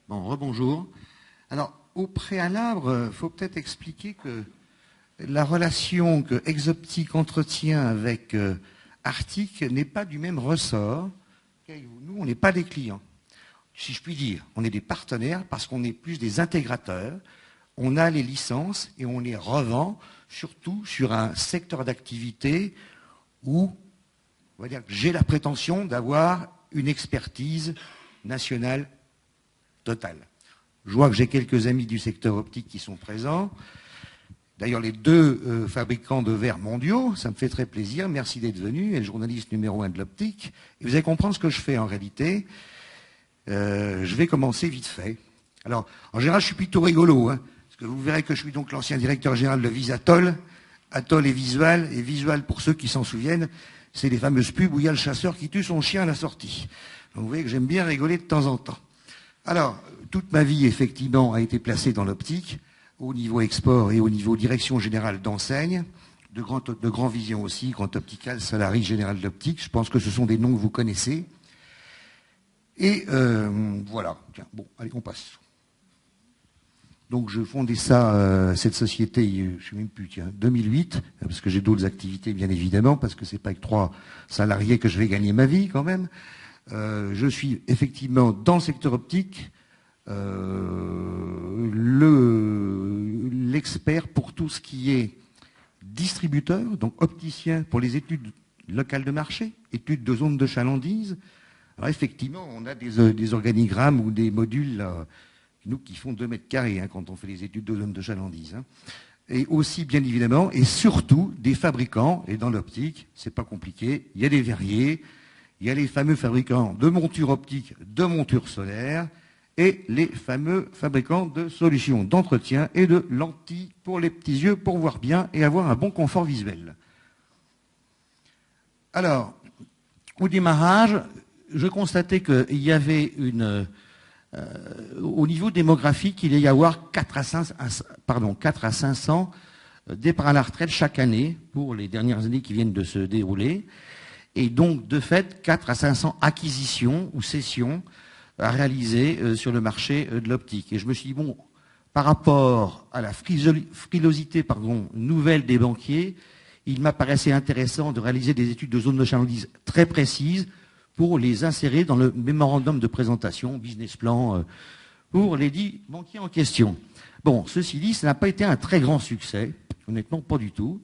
Bon, rebonjour. Alors, au préalable, il faut peut-être expliquer que la relation que Exoptique entretient avec Arctic n'est pas du même ressort. Nous, on n'est pas des clients. Si je puis dire, on est des partenaires parce qu'on est plus des intégrateurs. On a les licences et on les revend, surtout sur un secteur d'activité où, on va dire que j'ai la prétention d'avoir une expertise nationale totale. Je vois que j'ai quelques amis du secteur optique qui sont présents. D'ailleurs, les deux fabricants de verres mondiaux, ça me fait très plaisir. Merci d'être venus. Et le journaliste numéro 1 de l'optique. Et vous allez comprendre ce que je fais en réalité. Je vais commencer vite fait. Alors, en général, je suis plutôt rigolo, hein, parce que vous verrez que je suis donc l'ancien directeur général de Visatol. Atoll et Visual, pour ceux qui s'en souviennent, c'est les fameuses pubs où il y a le chasseur qui tue son chien à la sortie. Donc vous voyez que j'aime bien rigoler de temps en temps. Alors, toute ma vie, effectivement, a été placée dans l'optique, au niveau export et au niveau direction générale d'enseigne, de Grand Vision aussi, Grand Optical, Salaris Général d'Optique. Je pense que ce sont des noms que vous connaissez. Et voilà. Tiens, bon, allez, on passe. Donc, je fondais cette société, je ne sais même plus, 2008, parce que j'ai d'autres activités, bien évidemment, parce que c'est pas avec 3 salariés que je vais gagner ma vie, quand même. Je suis effectivement dans le secteur optique, l'expert pour tout ce qui est distributeur, donc opticien pour les études locales de marché, études de zone de chalandise. Alors effectivement, on a des organigrammes ou des modules là, nous qui font 2 mètres carrés hein, quand on fait les études de zone de chalandise. Hein. Et aussi, bien évidemment, et surtout, des fabricants, et dans l'optique, c'est pas compliqué, il y a des verriers, il y a les fameux fabricants de montures optiques, de montures solaires, et les fameux fabricants de solutions d'entretien et de lentilles pour les petits yeux pour voir bien et avoir un bon confort visuel. Alors, au démarrage, je constatais qu'il y avait au niveau démographique, il y a y avoir 4 à 500 départs à la retraite chaque année pour les dernières années qui viennent de se dérouler. Et donc, de fait, 4 à 500 acquisitions ou cessions à réaliser sur le marché de l'optique. Et je me suis dit, bon, par rapport à la frilosité nouvelle des banquiers, il m'apparaissait intéressant de réaliser des études de zone de chalandise très précises pour les insérer dans le mémorandum de présentation, business plan, pour les 10 banquiers en question. Bon, ceci dit, ça n'a pas été un très grand succès, honnêtement, pas du tout.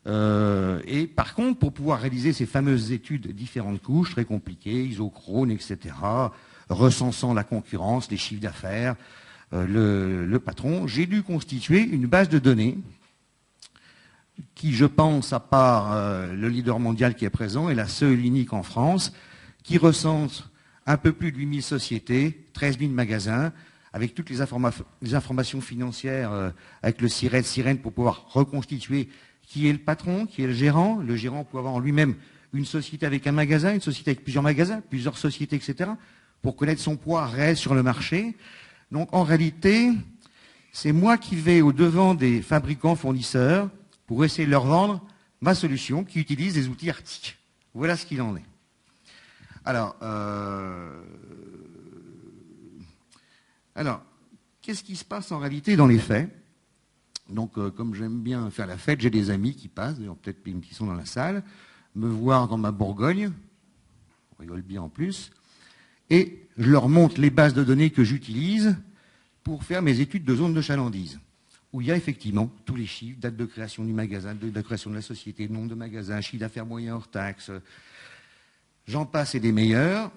Et par contre, pour pouvoir réaliser ces fameuses études différentes couches, très compliquées, isochrone, etc., recensant la concurrence, les chiffres d'affaires, le patron, j'ai dû constituer une base de données qui, je pense, à part le leader mondial qui est présent, est la seule unique en France, qui recense un peu plus de 8000 sociétés, 13 000 magasins, avec toutes les informations financières, avec le sirène pour pouvoir reconstituer qui est le patron, qui est le gérant. Le gérant peut avoir en lui-même une société avec un magasin, une société avec plusieurs magasins, plusieurs sociétés, etc., pour connaître son poids réel sur le marché. Donc, en réalité, c'est moi qui vais au-devant des fabricants fournisseurs pour essayer de leur vendre ma solution qui utilise des outils Arctic. Voilà ce qu'il en est. Alors, qu'est-ce qui se passe en réalité dans les faits? Donc, comme j'aime bien faire la fête, j'ai des amis qui passent, peut-être qui sont dans la salle, me voir dans ma Bourgogne, on rigole bien en plus, et je leur montre les bases de données que j'utilise pour faire mes études de zone de chalandise, où il y a effectivement tous les chiffres, date de création du magasin, date de création de la société, nombre de magasins, chiffre d'affaires moyen hors taxe, j'en passe et des meilleurs,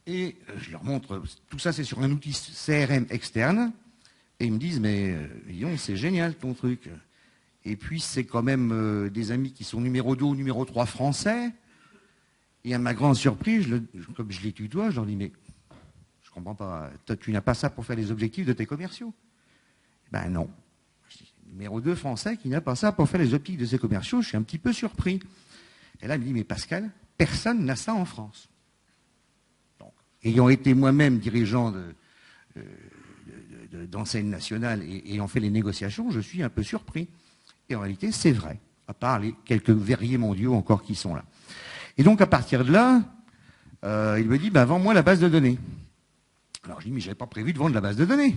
et je leur montre, tout ça c'est sur un outil CRM externe, et ils me disent, mais Lyon, c'est génial ton truc. Et puis c'est quand même des amis qui sont numéro 2 ou numéro 3 français, et à ma grande surprise, comme je les tutoie, je leur dis, mais je comprends pas, toi, tu n'as pas ça pour faire les objectifs de tes commerciaux? Ben non. Numéro 2 français qui n'a pas ça pour faire les objectifs de ses commerciaux, je suis un petit peu surpris. Et là, il me dit, mais Pascal, personne n'a ça en France. Donc, ayant été moi-même dirigeant d'enseigne nationale et ayant fait les négociations, je suis un peu surpris. Et en réalité, c'est vrai, à part les quelques verriers mondiaux encore qui sont là. Et donc, à partir de là, il me dit, ben, vends-moi la base de données. Alors je dis, mais j'avais pas prévu de vendre la base de données.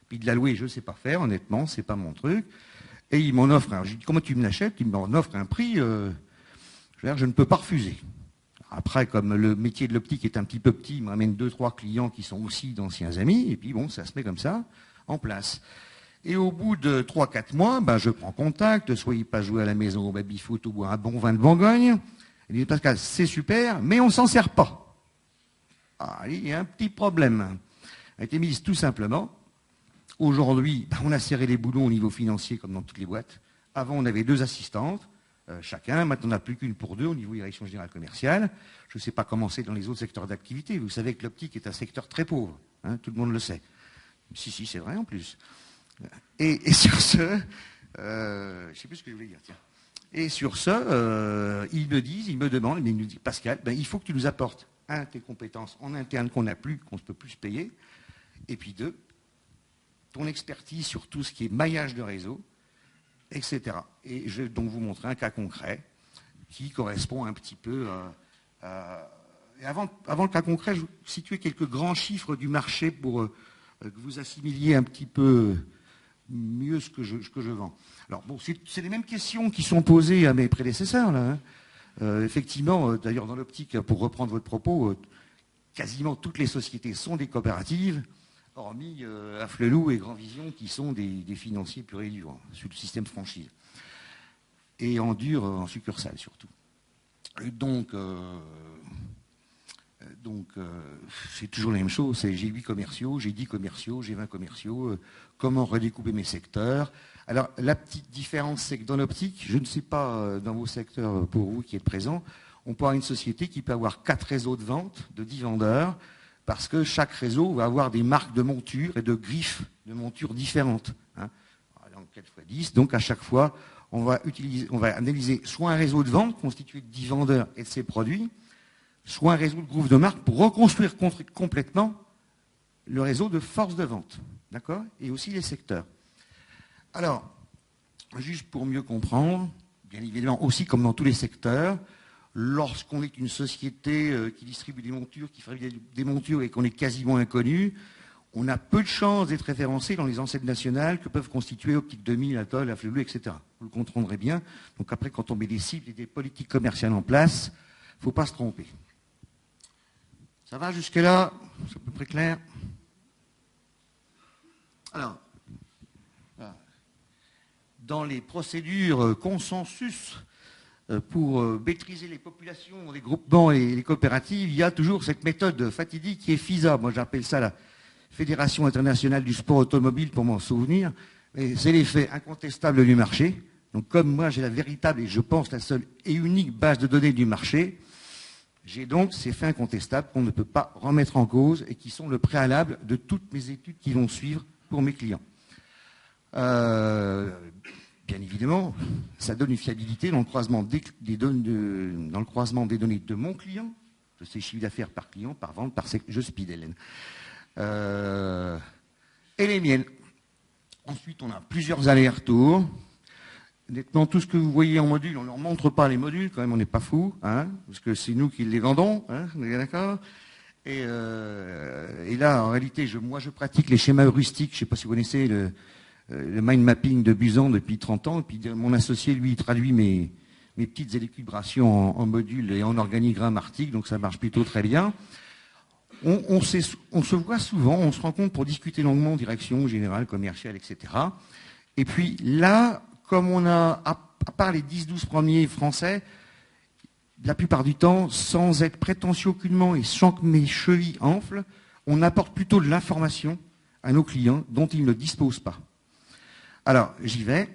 Puis de la louer, je ne sais pas faire, honnêtement, c'est pas mon truc. Et il m'en offre un. Je dis, comment tu me l'achètes? Il m'en offre un prix, je ne peux pas refuser. Après, comme le métier de l'optique est un petit peu petit, il me ramène 2-3 clients qui sont aussi d'anciens amis, et puis bon, ça se met comme ça en place. Et au bout de 3-4 mois, je prends contact, soyez pas joué à la maison au baby-foot ou boire un bon vin de Bourgogne. Il dit, Pascal, c'est super, mais on s'en sert pas. Ah, il y a un petit problème. Elle a été mise tout simplement. Aujourd'hui, on a serré les boulons au niveau financier comme dans toutes les boîtes. Avant, on avait 2 assistantes, chacun. Maintenant, on n'a plus qu'une pour 2 au niveau direction générale commerciale. Je ne sais pas comment c'est dans les autres secteurs d'activité. Vous savez que l'optique est un secteur très pauvre. Hein, tout le monde le sait. Si, c'est vrai en plus. Et sur ce, je ne sais plus ce que je voulais dire, tiens. Et sur ce, ils me demandent, mais ils nous disent, Pascal, il faut que tu nous apportes, un, tes compétences en interne qu'on n'a plus, qu'on ne peut plus se payer, et puis 2, ton expertise sur tout ce qui est maillage de réseau, etc. Et je vais donc vous montrer un cas concret qui correspond un petit peu à... Et avant le cas concret, je vais vous situer quelques grands chiffres du marché pour que vous assimiliez un petit peu mieux ce que je vends. Alors bon, c'est les mêmes questions qui sont posées à mes prédécesseurs, là. Effectivement, d'ailleurs dans l'optique, pour reprendre votre propos, quasiment toutes les sociétés sont des coopératives, hormis Afflelou et Grand Vision qui sont des financiers purs et durs, sur le système franchise. Et en dur, en succursale surtout. Et donc, c'est toujours la même chose. J'ai 8 commerciaux, j'ai 10 commerciaux, j'ai 20 commerciaux. Comment redécouper mes secteurs? Alors, la petite différence, c'est que dans l'optique, je ne sais pas dans vos secteurs pour vous qui êtes présents, on peut avoir une société qui peut avoir 4 réseaux de vente de 10 vendeurs, parce que chaque réseau va avoir des marques de monture et de griffes de monture différentes. Hein. Donc 4 x 10, donc à chaque fois, on va analyser soit un réseau de vente constitué de 10 vendeurs et de ses produits, soit un réseau de groupes de marques pour reconstruire complètement le réseau de force de vente. D'accord? Et aussi les secteurs. Alors, juste pour mieux comprendre, bien évidemment, aussi comme dans tous les secteurs, lorsqu'on est une société qui distribue des montures, qui fabrique des montures et qu'on est quasiment inconnu, on a peu de chances d'être référencé dans les enseignes nationales que peuvent constituer Optique 2000, Atoll, Afflelou, etc. Vous le comprendrez bien. Donc après, quand on met des cibles et des politiques commerciales en place, il ne faut pas se tromper. Ça va jusque-là? C'est à peu près clair? Alors, dans les procédures consensus pour maîtriser les populations, les groupements et les coopératives, il y a toujours cette méthode fatidique qui est FISA. Moi, j'appelle ça la Fédération internationale du sport automobile pour m'en souvenir. C'est l'effet incontestable du marché. Donc, comme moi, j'ai la véritable et je pense la seule et unique base de données du marché, j'ai donc ces faits incontestables qu'on ne peut pas remettre en cause et qui sont le préalable de toutes mes études qui vont suivre pour mes clients. Bien évidemment, ça donne une fiabilité dans le croisement des données de mon client, de ses chiffres d'affaires par client, par vente, par secteur, je speed Hélène, et les miennes. Ensuite, on a plusieurs allers-retours. Honnêtement, tout ce que vous voyez en module, on ne leur montre pas les modules, quand même, on n'est pas fous, hein, parce que c'est nous qui les vendons, hein, on est d'accord? Et là, en réalité, moi, je pratique les schémas heuristiques, je ne sais pas si vous connaissez le mind mapping de Buzan depuis 30 ans, et puis mon associé, lui, il traduit mes petites élucubrations en modules et en organigrammes articles, donc ça marche plutôt très bien. On se voit souvent, on se rencontre pour discuter longuement, direction générale, commerciale, etc. Et puis là, comme on a, à part les 10-12 premiers français, la plupart du temps, sans être prétentieux aucunement et sans que mes chevilles enflent, on apporte plutôt de l'information à nos clients dont ils ne disposent pas. Alors, j'y vais.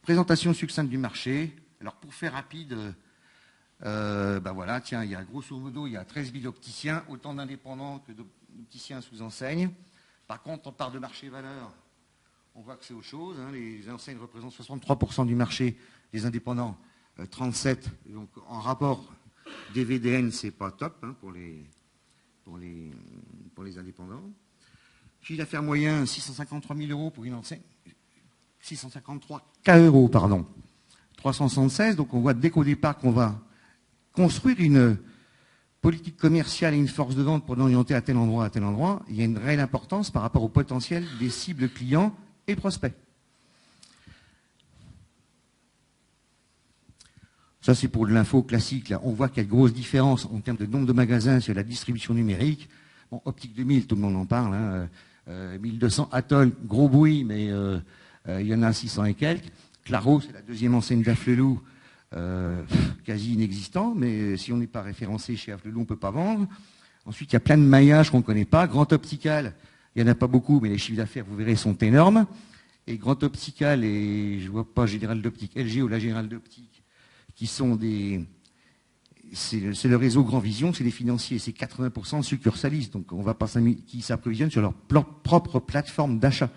Présentation succincte du marché. Alors, pour faire rapide, voilà, tiens, il y a grosso modo, il y a 13 000 opticiens, autant d'indépendants que d'opticiens sous enseigne. Par contre, en part de marché valeur, on voit que c'est autre chose. Hein, les enseignes représentent 63% du marché, les indépendants 37%. Donc, en rapport DVDN, c'est pas top hein, pour les indépendants. Chiffre d'affaires moyen, 653 000 euros pour une enseigne. 653 K euros, pardon. 376, donc on voit dès qu'au départ qu'on va construire une politique commerciale et une force de vente pour l'orienter à tel endroit, il y a une réelle importance par rapport au potentiel des cibles clients et prospects. Ça, c'est pour de l'info classique. Là. On voit qu'il y a de grosses différences en termes de nombre de magasins sur la distribution numérique. Bon, Optique 2000, tout le monde en parle. Hein. 1200, Atoll, gros bruit, mais il y en a 600 et quelques. Claro, c'est la deuxième enseigne d'Afflelou, quasi inexistant, mais si on n'est pas référencé chez Afflelou, on ne peut pas vendre. Ensuite, il y a plein de maillages qu'on ne connaît pas. Grand Optical, il n'y en a pas beaucoup, mais les chiffres d'affaires, vous verrez, sont énormes. Et Grand Optical et, je ne vois pas Général d'Optique, LG ou la Générale d'Optique, qui sont des... C'est le réseau Grand Vision, c'est des financiers, c'est 80% de succursalistes, donc on va pas qui s'approvisionnent sur leur propre plateforme d'achat.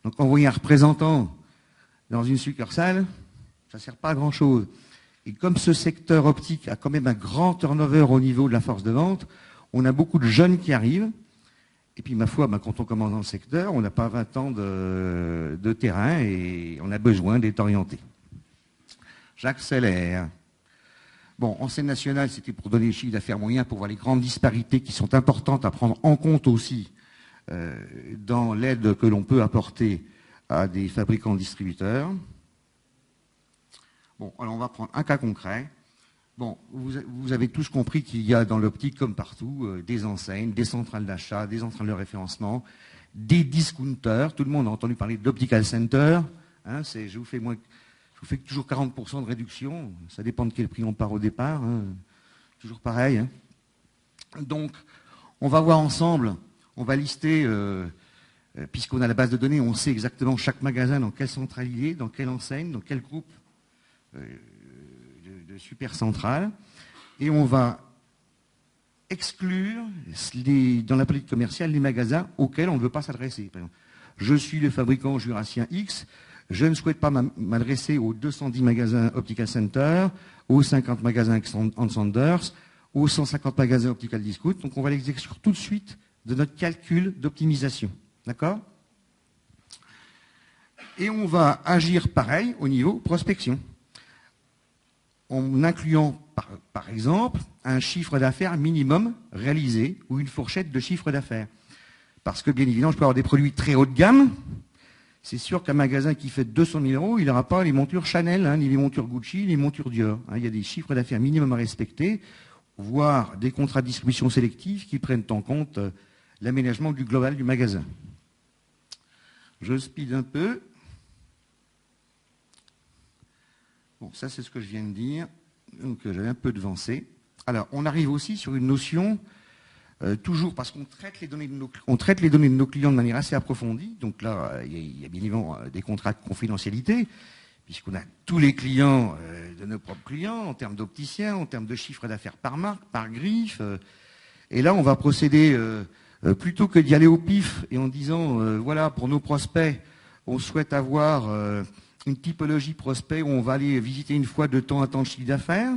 Donc envoyer un représentant dans une succursale, ça ne sert pas à grand-chose. Et comme ce secteur optique a quand même un grand turnover au niveau de la force de vente, on a beaucoup de jeunes qui arrivent. Et puis, ma foi, quand on commence dans le secteur, on n'a pas 20 ans de terrain et on a besoin d'être orienté. J'accélère. Bon, en scène nationale, c'était pour donner les chiffres d'affaires moyens, pour voir les grandes disparités qui sont importantes à prendre en compte aussi dans l'aide que l'on peut apporter à des fabricants distributeurs. Bon, alors on va prendre un cas concret. Bon, vous avez tous compris qu'il y a dans l'optique, comme partout, des enseignes, des centrales d'achat, des centrales de référencement, des discounters. Tout le monde a entendu parler d'Optical Center. Hein, je vous fais toujours 40% de réduction. Ça dépend de quel prix on part au départ. Hein. Toujours pareil. Hein. Donc, on va voir ensemble, on va lister, puisqu'on a la base de données, on sait exactement chaque magasin dans quelle centrale il est, dans quelle enseigne, dans quel groupe de super centrale. Et on va exclure dans la politique commerciale les magasins auxquels on ne veut pas s'adresser. Par exemple, je suis le fabricant jurassien X. Je ne souhaite pas m'adresser aux 210 magasins Optical Center, aux 50 magasins Hans Sanders, aux 150 magasins Optical Discount. Donc on va les exclure tout de suite de notre calcul d'optimisation. D'accord ? Et on va agir pareil au niveau prospection. En incluant, par exemple, un chiffre d'affaires minimum réalisé ou une fourchette de chiffre d'affaires. Parce que, bien évidemment, je peux avoir des produits très haut de gamme. C'est sûr qu'un magasin qui fait 200 000 €, il n'aura pas les montures Chanel, hein, ni les montures Gucci, ni les montures Dior. Hein. Il y a des chiffres d'affaires minimum à respecter, voire des contrats de distribution sélectifs qui prennent en compte l'aménagement du global du magasin. Je speed un peu. Bon, ça c'est ce que je viens de dire, donc j'avais un peu devancé. Alors, on arrive aussi sur une notion... toujours parce qu'on traite les données de nos clients de manière assez approfondie. Donc là, il y a bien évidemment des contrats de confidentialité, puisqu'on a tous les clients de nos propres clients, en termes d'opticiens, en termes de chiffre d'affaires par marque, par griffe. Et là, on va procéder, plutôt que d'y aller au pif et en disant, voilà, pour nos prospects, on souhaite avoir une typologie prospect où on va aller visiter une fois de temps à temps le chiffre d'affaires.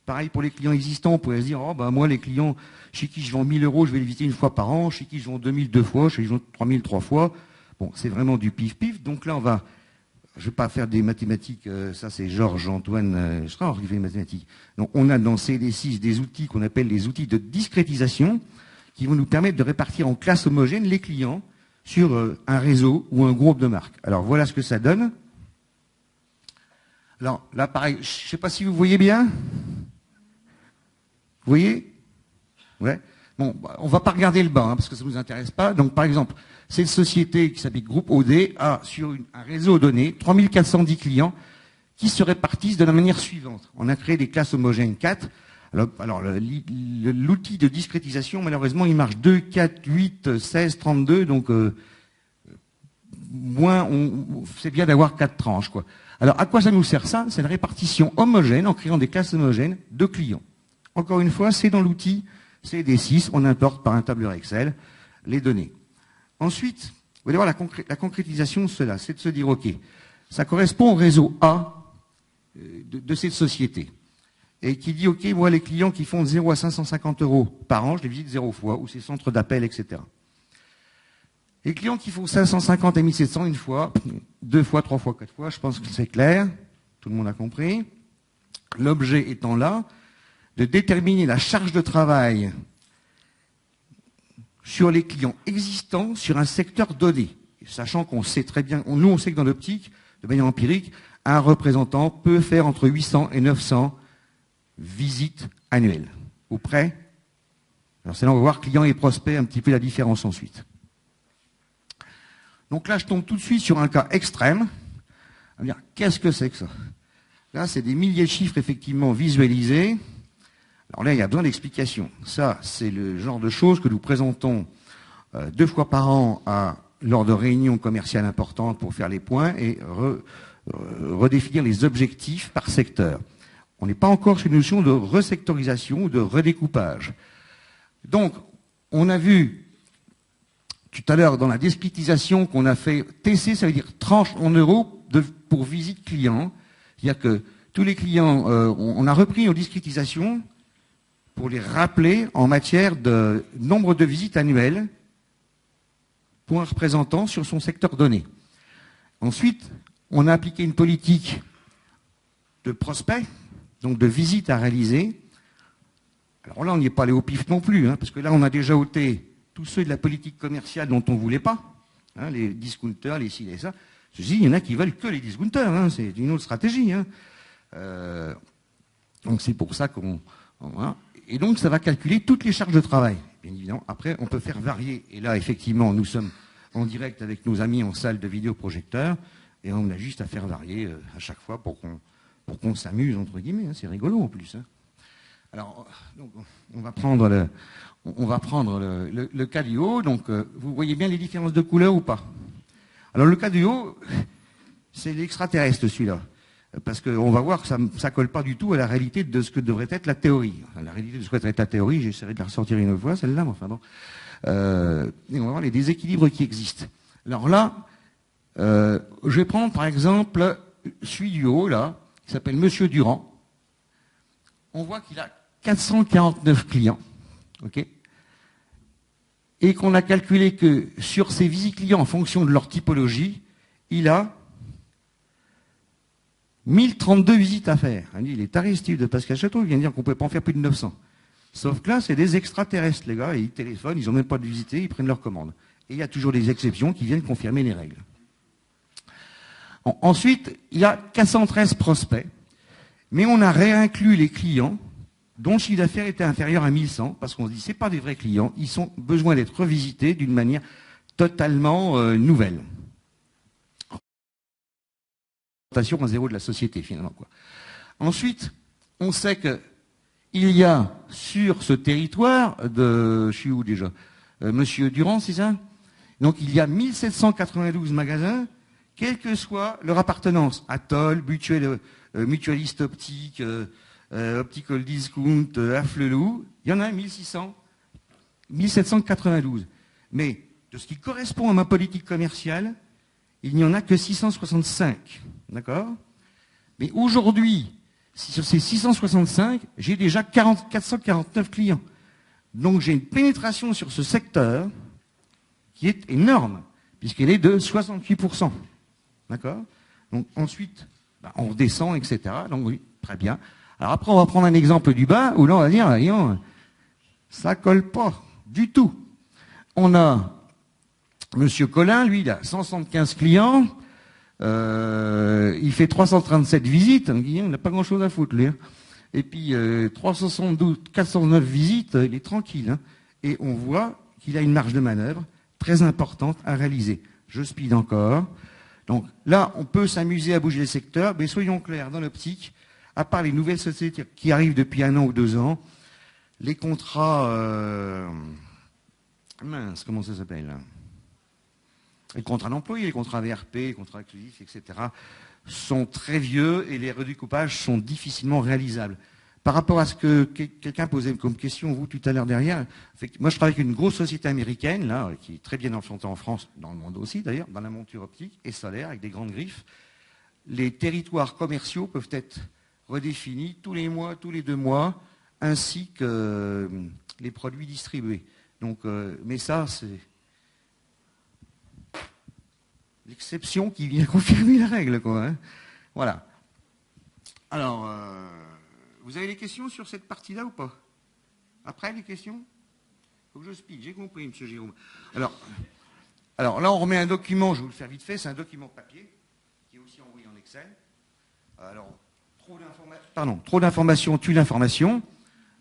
Pareil pour les clients existants, on pourrait se dire, oh, bah, moi, les clients chez qui je vends 1 000 €, je vais les visiter une fois par an, chez qui je vends 2 000 2 fois, chez qui je vends 3 000 3 fois. Bon, c'est vraiment du pif-pif. Donc là, je ne vais pas faire des mathématiques, ça c'est Georges-Antoine Strauss qui fait les mathématiques. Donc on a dans CD6 des outils qu'on appelle les outils de discrétisation qui vont nous permettre de répartir en classes homogènes les clients sur un réseau ou un groupe de marques. Alors voilà ce que ça donne. Alors là, pareil, je ne sais pas si vous voyez bien. Vous voyez ? Ouais. Bon, on ne va pas regarder le bas, hein, parce que ça ne nous intéresse pas. Donc, par exemple, cette société qui s'appelle Groupe OD a sur un réseau donné 3410 clients qui se répartissent de la manière suivante. On a créé des classes homogènes 4. Alors l'outil de discrétisation, malheureusement, il marche 2, 4, 8, 16, 32. Donc, c'est bien d'avoir 4 tranches, quoi. Alors, à quoi ça nous sert ça ? C'est une répartition homogène en créant des classes homogènes de clients. Encore une fois, c'est dans l'outil CD6, on importe par un tableur Excel les données. Ensuite, vous allez voir la concrétisation de cela, c'est de se dire, OK, ça correspond au réseau A de cette société. Et qui dit, OK, moi, les clients qui font de 0 à 550 € par an, je les visite 0 fois, ou ces centres d'appel, etc. Les clients qui font 550 et 1700 une fois, 2 fois, 3 fois, 4 fois, je pense que c'est clair, tout le monde a compris. L'objet étant là, de déterminer la charge de travail sur les clients existants sur un secteur donné. Sachant qu'on sait très bien, nous on sait que dans l'optique, de manière empirique, un représentant peut faire entre 800 et 900 visites annuelles. Vous prêts? Alors c'est là on va voir clients et prospects, un petit peu la différence ensuite. Donc là je tombe tout de suite sur un cas extrême. On va dire, qu'est-ce que c'est que ça? Là c'est des milliers de chiffres effectivement visualisés. Alors là il y a besoin d'explications. Ça c'est le genre de choses que nous présentons 2 fois par an lors de réunions commerciales importantes pour faire les points et redéfinir les objectifs par secteur. On n'est pas encore sur une notion de resectorisation ou de redécoupage. Donc, on a vu tout à l'heure dans la déscritisation qu'on a fait TC, ça veut dire tranche en euros pour visite client. C'est-à-dire que tous les clients, on a repris nos discrétisations pour les rappeler en matière de nombre de visites annuelles pour un représentant sur son secteur donné. Ensuite, on a appliqué une politique de prospect, donc de visites à réaliser. Alors là, on n'y est pas allé au pif non plus, hein, parce que là, on a déjà ôté tous ceux de la politique commerciale dont on ne voulait pas, hein, les discounters, les ci, les ça. Ceci, il y en a qui veulent que les discounters, hein, c'est une autre stratégie. Hein. Donc c'est pour ça qu'on... Voilà. Et donc, ça va calculer toutes les charges de travail, bien évidemment. Après, on peut faire varier. Et là, effectivement, nous sommes en direct avec nos amis en salle de vidéoprojecteur, et on a juste à faire varier à chaque fois pour qu'on s'amuse, entre guillemets. Hein. C'est rigolo, en plus. Hein. Alors, donc, on va prendre le cas du haut. Donc, vous voyez bien les différences de couleurs ou pas? Alors, le cas du haut, c'est l'extraterrestre, celui-là. Parce qu'on va voir que ça ne colle pas du tout à la réalité de ce que devrait être la théorie. Enfin, la réalité de ce que devrait être la théorie, j'essaierai de la ressortir une autre fois, celle-là, mais enfin bon. Et on va voir les déséquilibres qui existent. Alors là, je vais prendre par exemple celui du haut, là, qui s'appelle Monsieur Durand. On voit qu'il a 449 clients, ok, et qu'on a calculé que sur ces visites clients, en fonction de leur typologie, il a 1032 visites à faire. Il est Aristide de Pascal Château, il vient de dire qu'on ne pouvait pas en faire plus de 900. Sauf que là, c'est des extraterrestres, les gars, et ils téléphonent, ils n'ont même pas de visiter, ils prennent leur commande. Et il y a toujours des exceptions qui viennent confirmer les règles. Ensuite, il y a 413 prospects, mais on a réinclus les clients dont le chiffre d'affaires était inférieur à 1100, parce qu'on se dit, c'est pas des vrais clients, ils ont besoin d'être revisités d'une manière totalement nouvelle. À zéro de la société, finalement, quoi. Ensuite, on sait que il y a sur ce territoire de, je suis où déjà, Monsieur Durand, c'est ça? Donc il y a 1792 magasins, quelle que soit leur appartenance, Atoll, Mutualiste Optique, Optical Discount, Afflelou, il y en a 1792. Mais de ce qui correspond à ma politique commerciale, il n'y en a que 665. D'accord? Mais aujourd'hui, sur ces 665, j'ai déjà 449 clients. Donc j'ai une pénétration sur ce secteur qui est énorme, puisqu'elle est de 68%. D'accord? Donc ensuite, on redescend, etc. Donc oui, très bien. Alors après, on va prendre un exemple du bas, où là, on va dire, ça colle pas du tout. On a Monsieur Collin, lui, il a 175 clients, il fait 337 visites, il n'a pas grand-chose à foutre, lui. Hein. Et puis 372, 409 visites, il est tranquille. Hein. Et on voit qu'il a une marge de manœuvre très importante à réaliser. Je speed encore. Donc là, on peut s'amuser à bouger les secteurs, mais soyons clairs, dans l'optique, à part les nouvelles sociétés qui arrivent depuis 1 an ou 2 ans, les contrats... mince, comment ça s'appelle? Les contrats d'employés, les contrats VRP, les contrats exclusifs, etc., sont très vieux et les redécoupages sont difficilement réalisables. Par rapport à ce que quelqu'un posait comme question, vous, tout à l'heure derrière, moi je travaille avec une grosse société américaine, là, qui est très bien implantée en France, dans le monde aussi d'ailleurs, dans la monture optique et solaire, avec des grandes griffes. Les territoires commerciaux peuvent être redéfinis tous les mois, tous les 2 mois, ainsi que les produits distribués. Donc, mais ça, c'est l'exception qui vient confirmer la règle, quoi. Hein. Voilà. Alors, vous avez des questions sur cette partie-là ou pas? Après, les questions? Faut que je speak, j'ai compris, M. Jérôme. Alors là, on remet un document, je vais vous le faire vite fait, c'est un document papier, qui est aussi envoyé en Excel. Alors, trop d'informations tue l'information.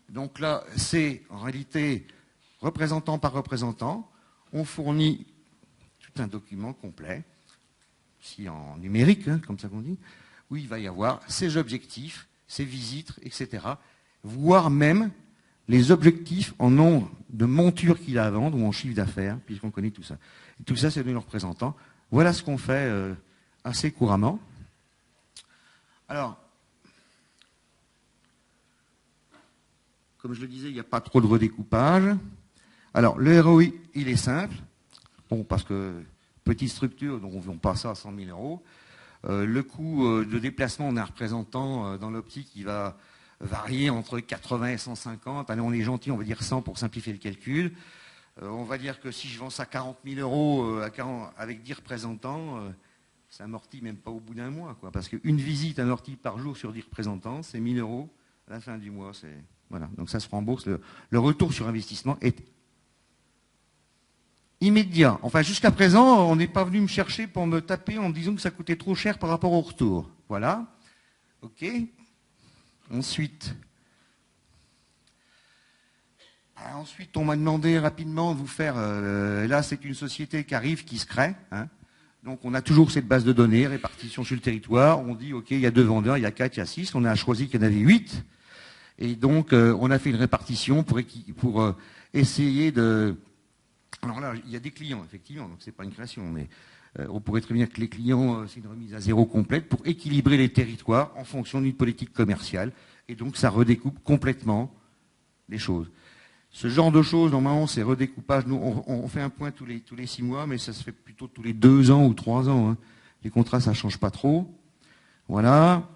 Donc là, c'est en réalité représentant par représentant. On fournit tout un document complet, si en numérique, hein, comme ça qu'on dit, où il va y avoir ses objectifs, ses visites, etc. Voire même les objectifs en nombre de montures qu'il a à vendre ou en chiffre d'affaires, puisqu'on connaît tout ça. Et tout ça, c'est de nos représentants. Voilà ce qu'on fait assez couramment. Alors, comme je le disais, il n'y a pas trop de redécoupage. Alors, le ROI, il est simple. Bon, parce que petite structure, donc on ne vend pas ça à 100 000 euros. Le coût de déplacement d'un représentant dans l'optique, il va varier entre 80 et 150. Allez, on est gentil, on va dire 100 pour simplifier le calcul. On va dire que si je vends ça à 40 000 euros avec 10 représentants, ça amortit même pas au bout d'un mois, quoi. Parce qu'une visite amortie par jour sur 10 représentants, c'est 1 000 euros à la fin du mois. Voilà. Donc ça se rembourse. Le retour sur investissement est immédiat. Enfin, jusqu'à présent, on n'est pas venu me chercher pour me taper en me disant que ça coûtait trop cher par rapport au retour. Voilà. OK. Ensuite, on m'a demandé rapidement de vous faire... là, c'est une société qui arrive, qui se crée. Hein. Donc, on a toujours cette base de données, répartition sur le territoire. On dit, OK, il y a 2 vendeurs, il y a 4, il y a 6. On a choisi qu'il y en avait 8. Et donc, on a fait une répartition pour essayer de... Alors là, il y a des clients, effectivement, donc c'est pas une création, mais on pourrait très bien que les clients, c'est une remise à zéro complète pour équilibrer les territoires en fonction d'une politique commerciale. Et donc, ça redécoupe complètement les choses. Ce genre de choses, normalement, c'est redécoupage. Nous, on fait un point tous les 6 mois, mais ça se fait plutôt tous les 2 ans ou 3 ans. Hein. Les contrats, ça change pas trop. Voilà.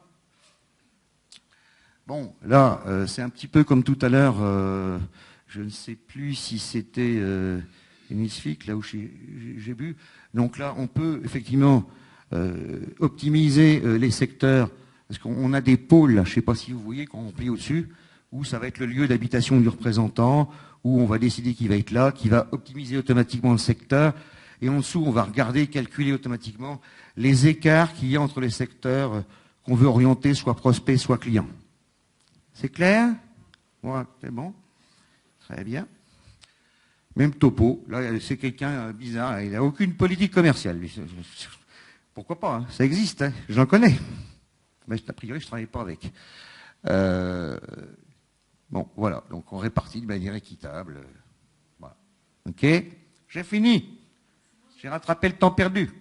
Bon, là, c'est un petit peu comme tout à l'heure. Je ne sais plus si c'était Unisfic, là où j'ai bu. Donc là, on peut effectivement optimiser les secteurs, parce qu'on a des pôles, là, je ne sais pas si vous voyez, quand on plie au-dessus, où ça va être le lieu d'habitation du représentant, où on va décider qui va être là, qui va optimiser automatiquement le secteur. Et en dessous, on va regarder, calculer automatiquement les écarts qu'il y a entre les secteurs qu'on veut orienter, soit prospect, soit client. C'est clair? Ouais, c'est bon. Très bien. Même topo. Là, c'est quelqu'un bizarre. Il n'a aucune politique commerciale. Pourquoi pas, hein, ça existe. Hein, j'en connais. Mais a priori, je ne travaille pas avec. Bon, voilà. Donc, on répartit de manière équitable. Voilà. OK? J'ai fini. J'ai rattrapé le temps perdu.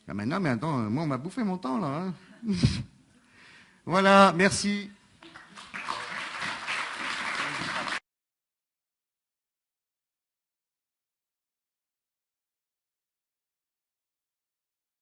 Ah, mais non, mais attends, moi, on m'a bouffé mon temps, là. Hein. Voilà, merci.